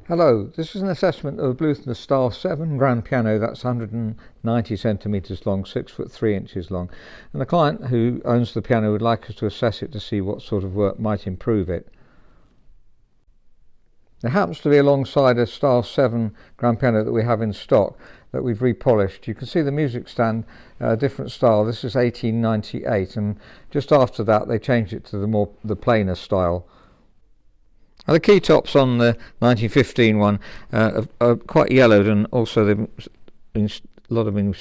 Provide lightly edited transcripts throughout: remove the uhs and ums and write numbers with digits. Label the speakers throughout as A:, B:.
A: Hello, this is an assessment of a Bluthner style 7 grand piano that's 190 centimetres long, 6 foot 3 inches long, and the client who owns the piano would like us to assess it to see what sort of work might improve it. There happens to be alongside a style 7 grand piano that we have in stock that we've repolished. You can see the music stand, different style. This is 1898, and just after that they changed it to the plainer style. Now, the key tops on the 1915 one are quite yellowed, and also a lot of them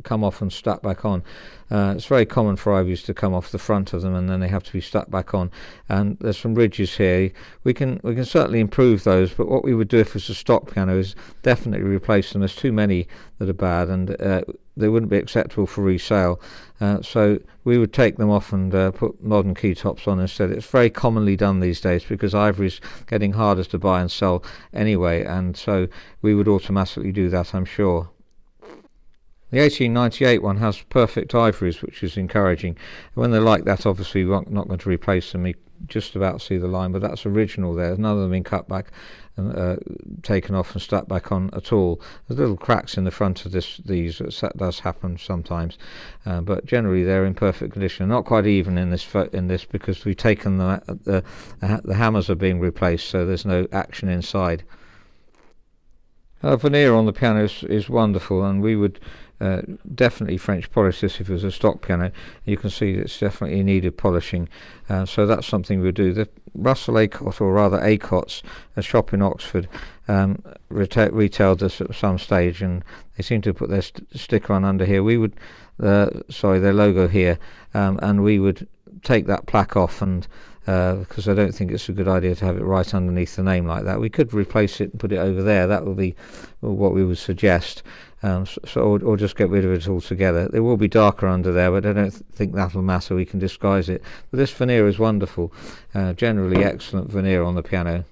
A: come off and stuck back on. It's very common for ivories to come off the front of them and then they have to be stuck back on. And there's some ridges here. We can certainly improve those, but what we would do if it was a stock piano is definitely replace them. There's too many that are bad, and they wouldn't be acceptable for resale. So we would take them off and put modern key tops on instead. It's very commonly done these days because ivory's getting harder to buy and sell anyway, and so we would automatically do that, I'm sure. The 1898 one has perfect ivories, which is encouraging. When they're like that, obviously we're not going to replace them. You just about see the line, but that's original there. None of them been cut back and taken off and stuck back on at all. There's little cracks in the front of these. That does happen sometimes, but generally they're in perfect condition. Not quite even in this because we've taken the hammers are being replaced, so there's no action inside. Veneer on the piano is wonderful, and we would definitely French polish this if it was a stock piano. You can see it's definitely in need of polishing, so that's something we'll do. The Russell Acott, or rather Acotts, a shop in Oxford, retailed this at some stage, and they seem to put their sticker on under here. We would, their logo here, and we would take that plaque off, and because I don't think it's a good idea to have it right underneath the name like that. We could replace it and put it over there. That would be what we would suggest, or just get rid of it altogether. It will be darker under there, but I don't think that'll matter. We can disguise it. But this veneer is wonderful, generally excellent veneer on the piano.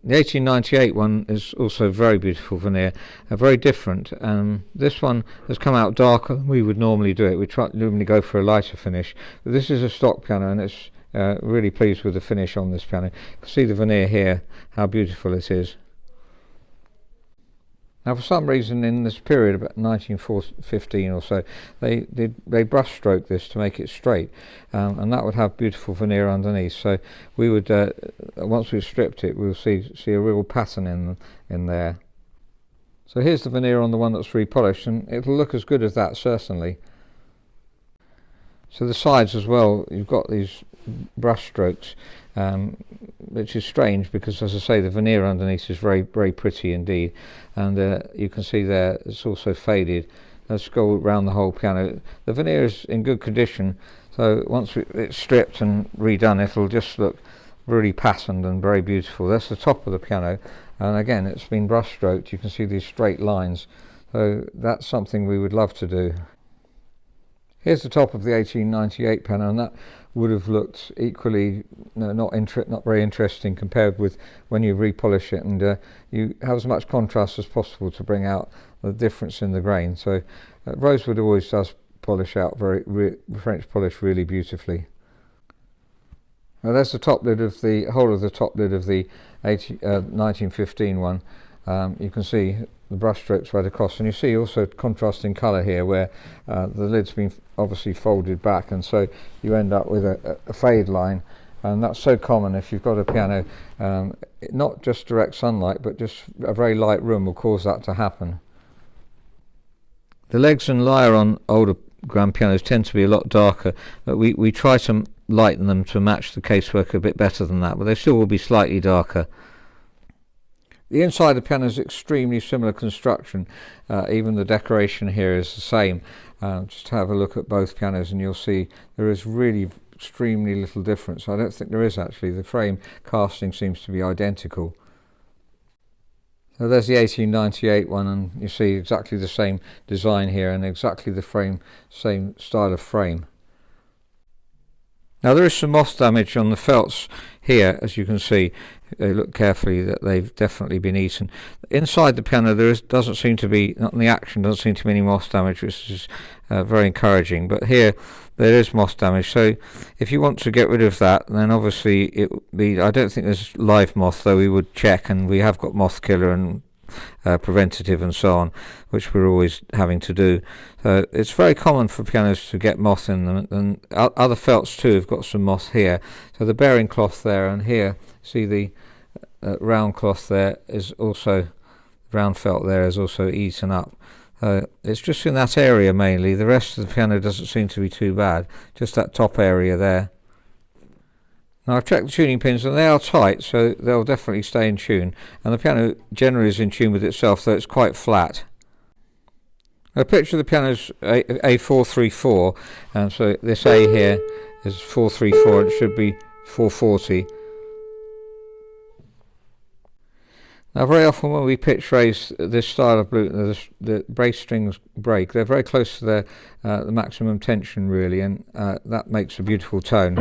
A: The 1898 one is also very beautiful veneer, very different. This one has come out darker than we would normally do it. We normally go for a lighter finish, but this is a stock piano, and it's really pleased with the finish on this piano. You can see the veneer here, how beautiful it is. Now, for some reason in this period, about 1915 or so, they brush stroke this to make it straight, and that would have beautiful veneer underneath. So we would, once we've stripped it, we'll see a real pattern in there. So here's the veneer on the one that's repolished, and it'll look as good as that, certainly. So the sides as well, you've got these brush strokes, which is strange because, as I say, the veneer underneath is very, very pretty indeed, and you can see there it's also faded. Let's go around the whole piano. The veneer is in good condition, so once it's stripped and redone, it'll just look really patterned and very beautiful. That's the top of the piano, and again it's been brush stroked. You can see these straight lines, so that's something we would love to do. Here's the top of the 1898 piano, and that would have looked equally not very interesting compared with when you repolish it, and you have as much contrast as possible to bring out the difference in the grain. So Rosewood always does polish out French polish really beautifully. Now there's the top lid of the whole of the top lid of the 1915 one. You can see the brush strokes right across, and you see also contrasting colour here where the lid's been obviously folded back, and so you end up with a fade line, and that's so common if you've got a piano. Not just direct sunlight, but just a very light room will cause that to happen. The legs and lyre on older grand pianos tend to be a lot darker, but we try to lighten them to match the casework a bit better than that, but they still will be slightly darker. The inside of the piano is extremely similar construction. Even the decoration here is the same. Just have a look at both pianos and you'll see there is really extremely little difference. I don't think there is actually. The frame casting seems to be identical. So there's the 1898 one, and you see exactly the same design here and exactly the same style of frame. Now there is some moth damage on the felts here, as you can see. look carefully, that they've definitely been eaten. Inside the piano doesn't seem to be, not in the action, doesn't seem to be any moth damage, which is very encouraging. But here there is moth damage, so if you want to get rid of that, then obviously it would be, I don't think there's live moth, though we would check, and we have got moth killer and preventative and so on, which we're always having to do. So it's very common for pianos to get moth in them, and other felts too have got some moth here. So the bearing cloth there, and here see the round cloth there is also, round felt there is also eaten up. It's just in that area mainly. The rest of the piano doesn't seem to be too bad, just that top area there. Now I've checked the tuning pins and they are tight, so they'll definitely stay in tune, and the piano generally is in tune with itself, though it's quite flat. Now picture the piano's A434, and so this A here is 434 and it should be 440. Now very often when we pitch raise this style of Bluthner, the brace strings break. They're very close to the maximum tension really, and that makes a beautiful tone.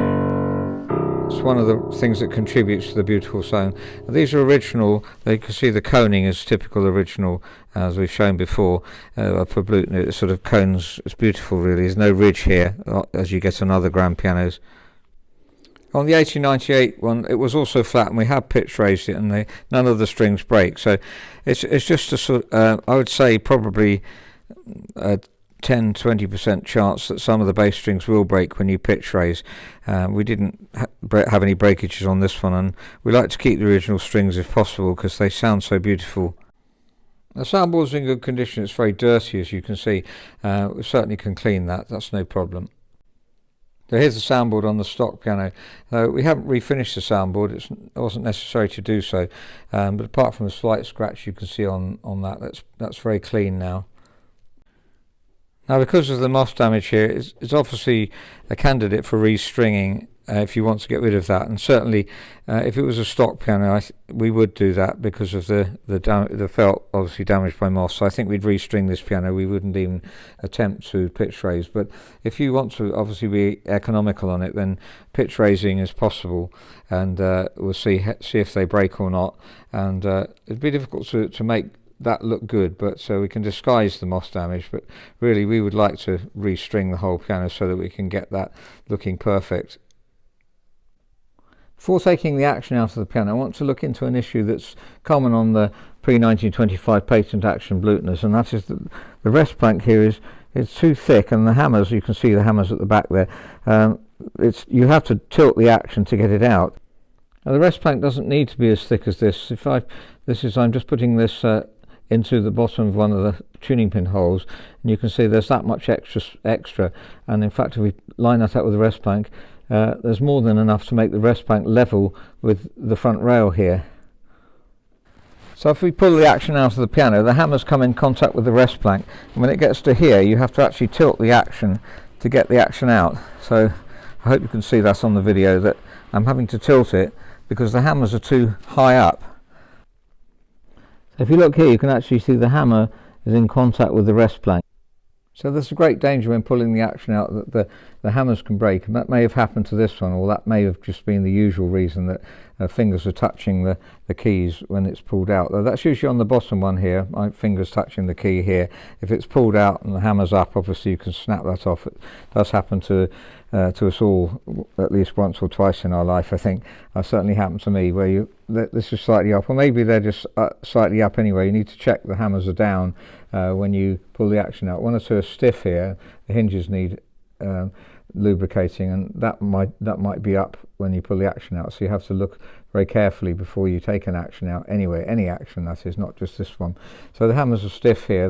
A: It's one of the things that contributes to the beautiful tone. These are original. You can see the coning is typical original, as we've shown before. For Bluthner, it sort of cones. It's beautiful really. There's no ridge here, as you get on other grand pianos. On the 1898 one, it was also flat, and we have pitch raised it, and none of the strings break. So it's just a sort. I would say probably 10-20% chance that some of the bass strings will break when you pitch raise. We didn't have any breakages on this one, and we like to keep the original strings if possible because they sound so beautiful. The soundboard's in good condition. It's very dirty, as you can see. We certainly can clean that. That's no problem. So here's the soundboard on the stock piano. We haven't refinished the soundboard. It wasn't necessary to do so, but apart from a slight scratch you can see on that, that's very clean now. Now, because of the moth damage here, it's obviously a candidate for restringing if you want to get rid of that. And certainly, if it was a stock piano, we would do that because of the felt obviously damaged by moth. So I think we'd restring this piano. We wouldn't even attempt to pitch raise. But if you want to obviously be economical on it, then pitch raising is possible, and we'll see if they break or not. And it'd be difficult to make that look good, but so we can disguise the moth damage, but really we would like to restring the whole piano so that we can get that looking perfect. Before taking the action out of the piano, I want to look into an issue that's common on the pre-1925 patent action Bluthners, and that is that the rest plank here is too thick, and the hammers, you can see the hammers at the back there, you have to tilt the action to get it out. Now the rest plank doesn't need to be as thick as this. I'm just putting this into the bottom of one of the tuning pin holes, and you can see there's that much extra, and in fact if we line that up with the rest plank, there's more than enough to make the rest plank level with the front rail here. So if we pull the action out of the piano, the hammers come in contact with the rest plank, and when it gets to here you have to actually tilt the action to get the action out. So I hope you can see that on the video, that I'm having to tilt it because the hammers are too high up. If you look here, you can actually see the hammer is in contact with the rest plank. So there's a great danger when pulling the action out that the hammers can break, and that may have happened to this one, or that may have just been the usual reason that fingers are touching the keys when it's pulled out. Though that's usually on the bottom one here, my fingers touching the key here. If it's pulled out and the hammer's up, obviously you can snap that off. It does happen to us all at least once or twice in our life, I think. Certainly happened to me, where this is slightly up, or maybe they're just slightly up anyway. You need to check the hammers are down when you pull the action out. One or two are stiff here. The hinges need lubricating, and that might be up when you pull the action out. So you have to look very carefully before you take an action out. Anyway, any action, that is, not just this one. So the hammers are stiff here.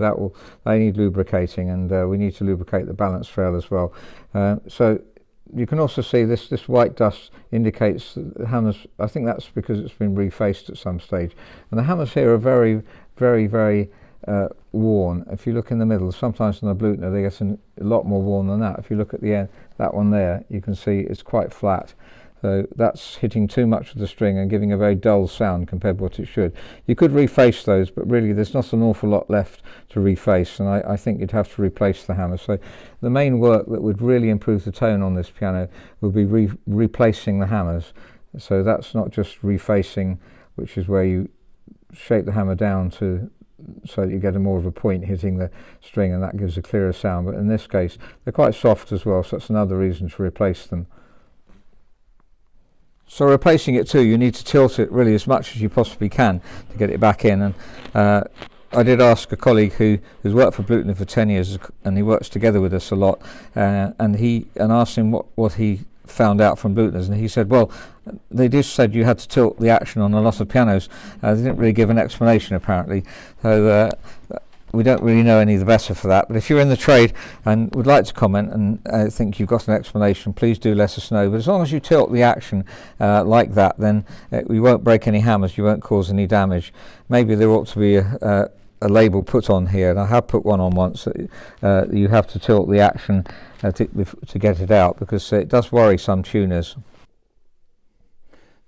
A: They need lubricating, and we need to lubricate the balance rail as well. So you can also see this white dust indicates that the hammers, I think that's because it's been refaced at some stage. And the hammers here are very, very, very worn. If you look in the middle, sometimes on the Bluthner they get a lot more worn than that. If you look at the end, that one there, you can see it's quite flat. So that's hitting too much of the string and giving a very dull sound compared to what it should. You could reface those, but really there's not an awful lot left to reface, and I think you'd have to replace the hammer. So the main work that would really improve the tone on this piano would be replacing the hammers. So that's not just refacing, which is where you shape the hammer down so that you get a more of a point hitting the string, and that gives a clearer sound. But in this case, they're quite soft as well, so that's another reason to replace them. So replacing it too, you need to tilt it really as much as you possibly can to get it back in. And I did ask a colleague who's worked for Bluthner for 10 years, and he works together with us a lot, and asked him what he found out from Bluthner's, and he said, well, they just said you had to tilt the action on a lot of pianos. They didn't really give an explanation apparently, so we don't really know any the better for that. But if you're in the trade and would like to comment and think you've got an explanation, please do let us know. But as long as you tilt the action like that, then you won't break any hammers, you won't cause any damage. Maybe there ought to be a label put on here, and I have put one on once, that you have to tilt the action to get it out, because it does worry some tuners.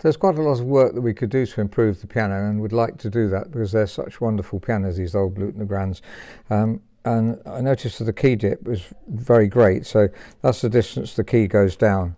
A: There's quite a lot of work that we could do to improve the piano, and would like to do that because they're such wonderful pianos, these old Bluthner Grands. And I noticed that the key dip was very great, so that's the distance the key goes down.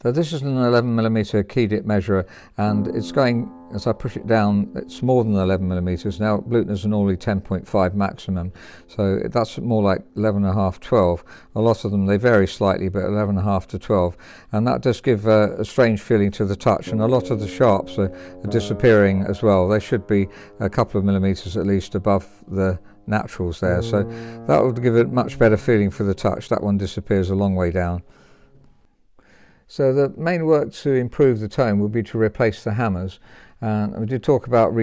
A: So this is an 11mm key dip measurer, and it's going, as I push it down, it's more than 11mm. Now Bluthner's are normally 10.5 maximum, so that's more like 11.5, 12. A lot of them, they vary slightly, but 11.5 to 12. And that does give a strange feeling to the touch, and a lot of the sharps are disappearing as well. They should be a couple of millimeters at least above the naturals there, so that would give a much better feeling for the touch. That one disappears a long way down. So the main work to improve the tone would be to replace the hammers. And we did talk about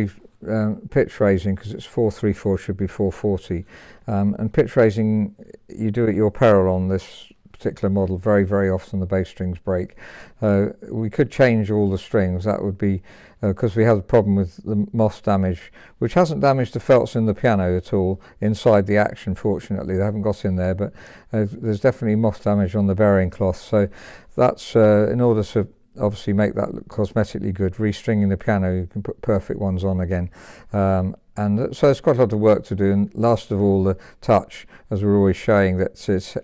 A: pitch raising, because it's 434, should be 440. And pitch raising, you do at your peril on this particular model. Very, very often the bass strings break. We could change all the strings. That would be because we have a problem with the moth damage, which hasn't damaged the felts in the piano at all inside the action. Fortunately, they haven't got in there, but there's definitely moth damage on the bearing cloth. So that's in order to obviously make that look cosmetically good, restringing the piano, you can put perfect ones on again. And so it's quite a lot of work to do. And last of all, the touch, as we're always showing, that it's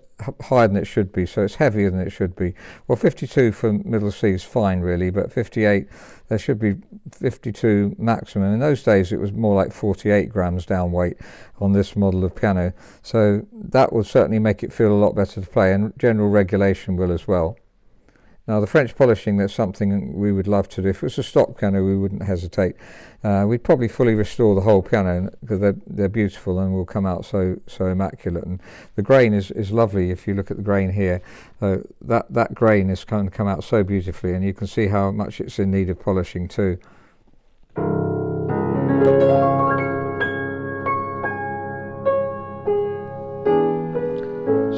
A: higher than it should be, so it's heavier than it should be. Well, 52 for middle C is fine really, but 58, there should be 52 maximum. In those days it was more like 48 grams down weight on this model of piano, so that will certainly make it feel a lot better to play, and general regulation will as well. Now the French polishing, that's something we would love to do. If it was a stock piano, we wouldn't hesitate. We'd probably fully restore the whole piano, because they're beautiful and will come out so immaculate. And the grain is lovely. If you look at the grain here, that grain is going to come out so beautifully, and you can see how much it's in need of polishing too.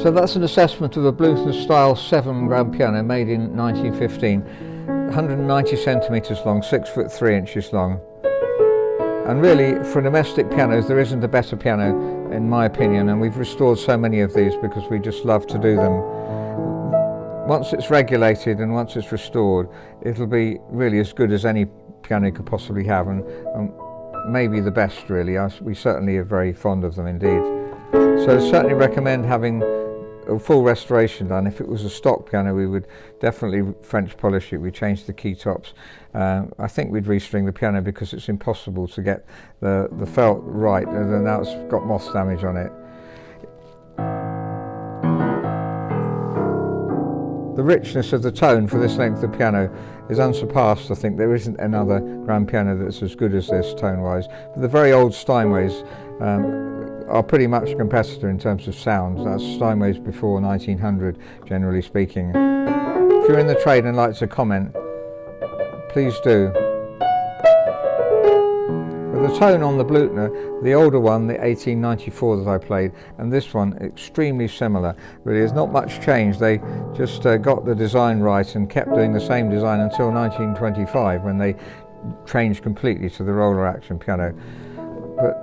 A: So that's an assessment of a Bluthner style 7 grand piano made in 1915, 190 centimetres long, 6 foot 3 inches long. And really, for domestic pianos, there isn't a better piano in my opinion, and we've restored so many of these because we just love to do them. Once it's regulated and once it's restored, it'll be really as good as any piano you could possibly have, and maybe the best really. We certainly are very fond of them indeed. So I certainly recommend having a full restoration done. If it was a stock piano, we would definitely French polish it. We change the key tops. I think we'd restring the piano because it's impossible to get the felt right, and now it's got moth damage on it. The richness of the tone for this length of piano is unsurpassed. I think there isn't another grand piano that's as good as this tone-wise. But the very old Steinways are pretty much a competitor in terms of sound. That's Steinways before 1900, generally speaking. If you're in the trade and like to comment, please do. But the tone on the Bluthner, the older one, the 1894 that I played, and this one, extremely similar. Really, there's not much change. They just got the design right and kept doing the same design until 1925, when they changed completely to the roller action piano. But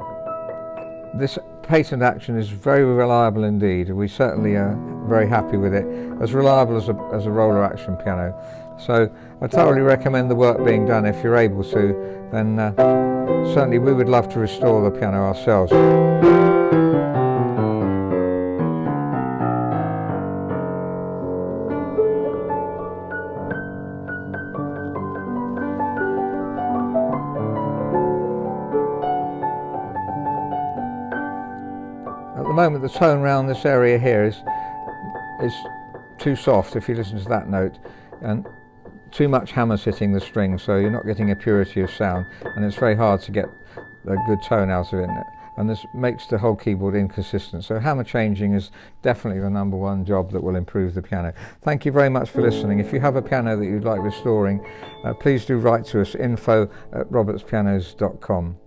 A: this patent action is very reliable indeed. We certainly are very happy with it, as reliable as a roller action piano. So I thoroughly recommend the work being done. If you're able to, then certainly we would love to restore the piano ourselves. the moment the tone around this area here is too soft, if you listen to that note, and too much hammers hitting the string, so you're not getting a purity of sound, and it's very hard to get a good tone out of it, and this makes the whole keyboard inconsistent. So hammer changing is definitely the #1 job that will improve the piano. Thank you very much for listening. If you have a piano that you'd like restoring, please do write to us, info@robertspianos.com.